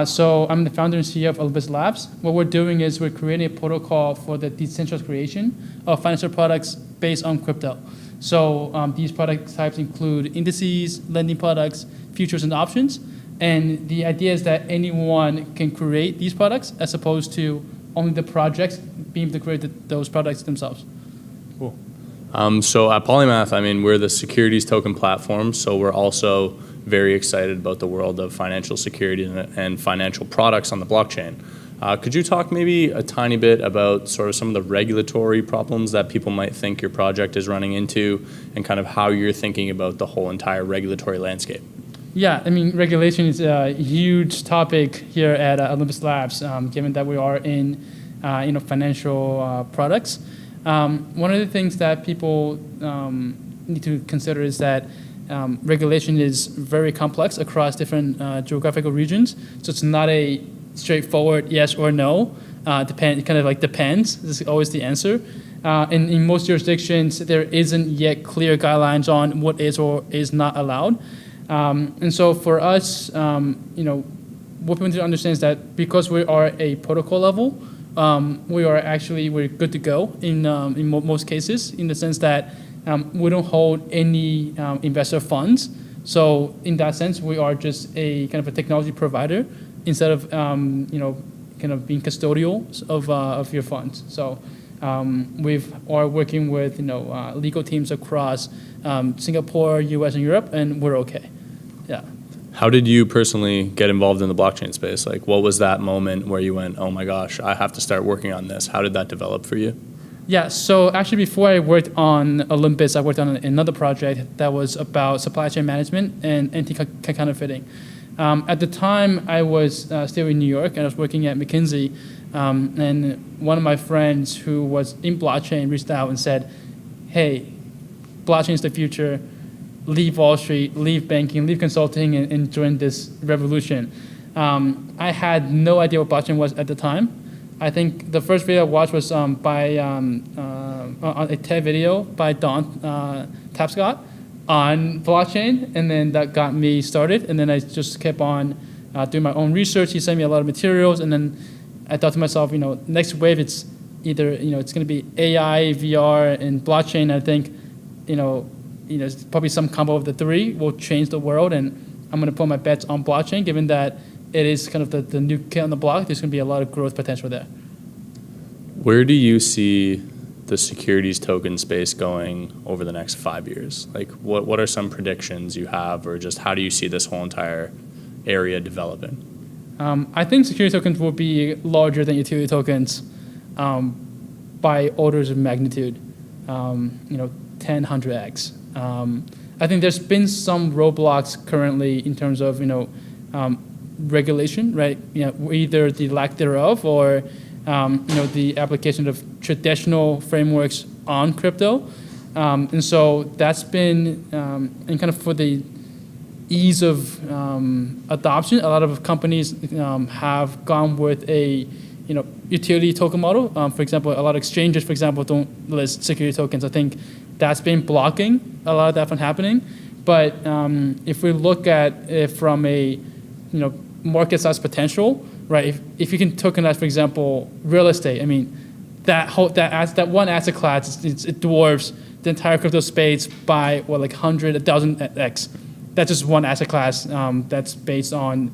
So I'm the founder and CEO of Olympus Labs. What we're doing is we're creating a protocol for the decentralized creation of financial products based on crypto. So these product types include indices, lending products, futures, and options. And the idea is that anyone can create these products as opposed to only the projects being able to create those products themselves. Cool. So at Polymath, we're the securities token platform, so we're also very excited about the world of financial security and financial products on the blockchain. Could you talk maybe a tiny bit about sort of some of the regulatory problems that people might think your project is running into and kind of how you're thinking about the whole entire regulatory landscape? Yeah, regulation is a huge topic here at Olympus Labs, given that we are in financial products. One of the things that people need to consider is that regulation is very complex across different geographical regions. So it's not a straightforward yes or no. Depends. This is always the answer. In most jurisdictions, there isn't yet clear guidelines on what is or is not allowed. And so for us, what we need to understand is that because we are a protocol level, we're good to go in most cases, in the sense that we don't hold any investor funds. So in that sense, we are just a kind of a technology provider instead of kind of being custodial of your funds. So we are working with legal teams across Singapore, US, and Europe, and we're okay. Yeah. How did you personally get involved in the blockchain space? Like, what was that moment where you went, oh my gosh, I have to start working on this? How did that develop for you? Yeah, so actually before I worked on Olympus, I worked on another project that was about supply chain management and anti-counterfeiting. At the time, I was still in New York, and I was working at McKinsey, and one of my friends who was in blockchain reached out and said, hey, blockchain is the future. Leave Wall Street, leave banking, leave consulting, and join this revolution. I had no idea what blockchain was at the time. I think the first video I watched was by a TED video by Don Tapscott on blockchain, and then that got me started. And then I just kept on doing my own research. He sent me a lot of materials, and then I thought to myself, next wave, it's either it's going to be AI, VR, and blockchain. I think it's probably some combo of the three will change the world, and I'm going to put my bets on blockchain, given that it is kind of the new kid on the block. There's going to be a lot of growth potential there. Where do you see the securities token space going over the next 5 years? Like, what are some predictions you have, or just how do you see this whole entire area developing? I think security tokens will be larger than utility tokens by orders of magnitude, 100x. I think there's been some roadblocks currently in terms of regulation, right? Either the lack thereof or the application of traditional frameworks on crypto, and so that's been and kind of for the ease of adoption, a lot of companies have gone with a utility token model. For example, a lot of exchanges, for example, don't list security tokens. I think that's been blocking a lot of that from happening. But if we look at it from a market size potential, right? If you can tokenize, for example, real estate, that one asset class, it dwarfs the entire crypto space by 100, 1,000x. That's just one asset class that's based on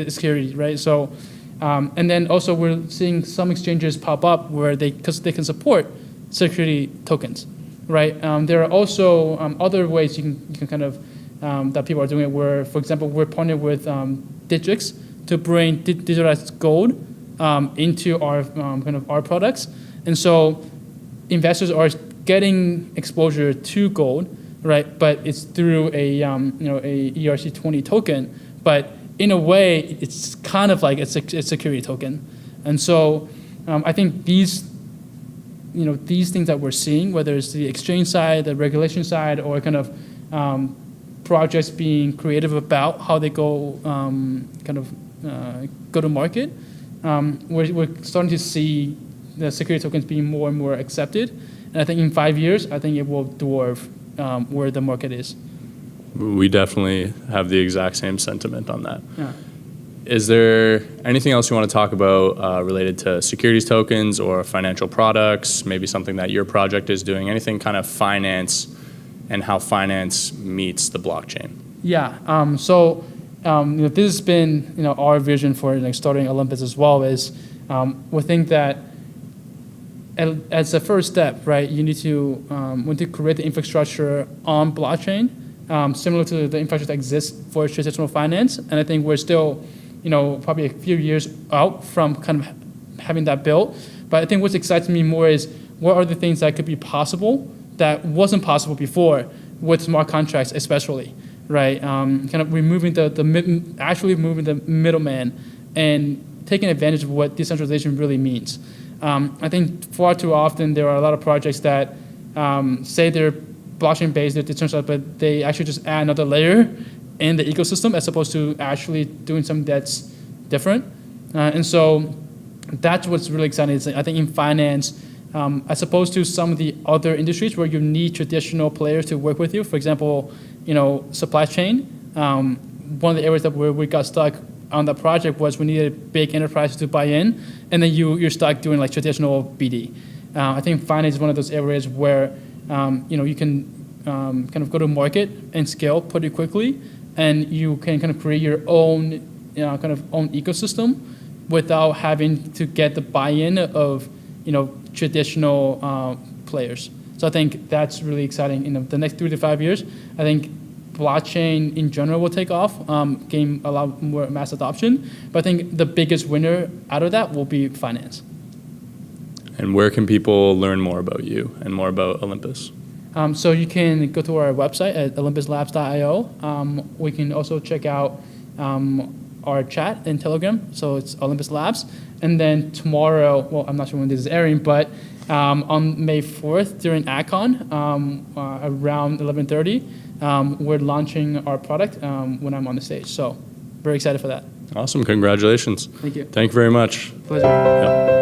security, right? So, and then also we're seeing some exchanges pop up where because they can support security tokens, right? There are also other ways you can kind of that people are doing it. Where, for example, we're partnered with Digics to bring digitalized gold into our kind of our products, and so investors are getting exposure to gold, right? But it's through a ERC20 token. But in a way, it's kind of like it's a security token, and so I think these things that we're seeing, whether it's the exchange side, the regulation side, or kind of projects being creative about how they go go to market, we're starting to see the security tokens being more and more accepted. And I think in 5 years, I think it will dwarf where the market is. We definitely have the exact same sentiment on that. Yeah. Is there anything else you want to talk about related to securities tokens or financial products, maybe something that your project is doing, anything kind of finance and how finance meets the blockchain? Yeah. This has been our vision for starting Olympus as well. Is we think that as a first step, right, you need to create the infrastructure on blockchain, similar to the infrastructure that exists for traditional finance. And I think we're still probably a few years out from kind of having that built. But I think what excites me more is what are the things that could be possible that wasn't possible before with smart contracts, especially, right? Kind of removing actually removing the middleman and taking advantage of what decentralization really means. I think far too often there are a lot of projects that say they're blockchain-based, they're decentralized, but they actually just add another layer in the ecosystem as opposed to actually doing something that's different. And so that's what's really exciting. I think in finance, as opposed to some of the other industries where you need traditional players to work with you, for example, supply chain, one of the areas that we got stuck on the project was we needed big enterprises to buy in, and then you're stuck doing like traditional BD. I think finance is one of those areas where you can kind of go to market and scale pretty quickly, and you can kind of create your own own ecosystem without having to get the buy-in of traditional players. So I think that's really exciting. In the next 3 to 5 years, I think blockchain in general will take off, gain a lot more mass adoption. But I think the biggest winner out of that will be finance. And where can people learn more about you and more about Olympus? So you can go to our website at olympuslabs.io. We can also check out our chat in Telegram. So it's Olympus Labs. And then tomorrow, well, I'm not sure when this is airing, but on May 4th during EDCon, around 11:30, we're launching our product when I'm on the stage. So very excited for that. Awesome. Congratulations. Thank you. Thank you very much. Pleasure. Yeah.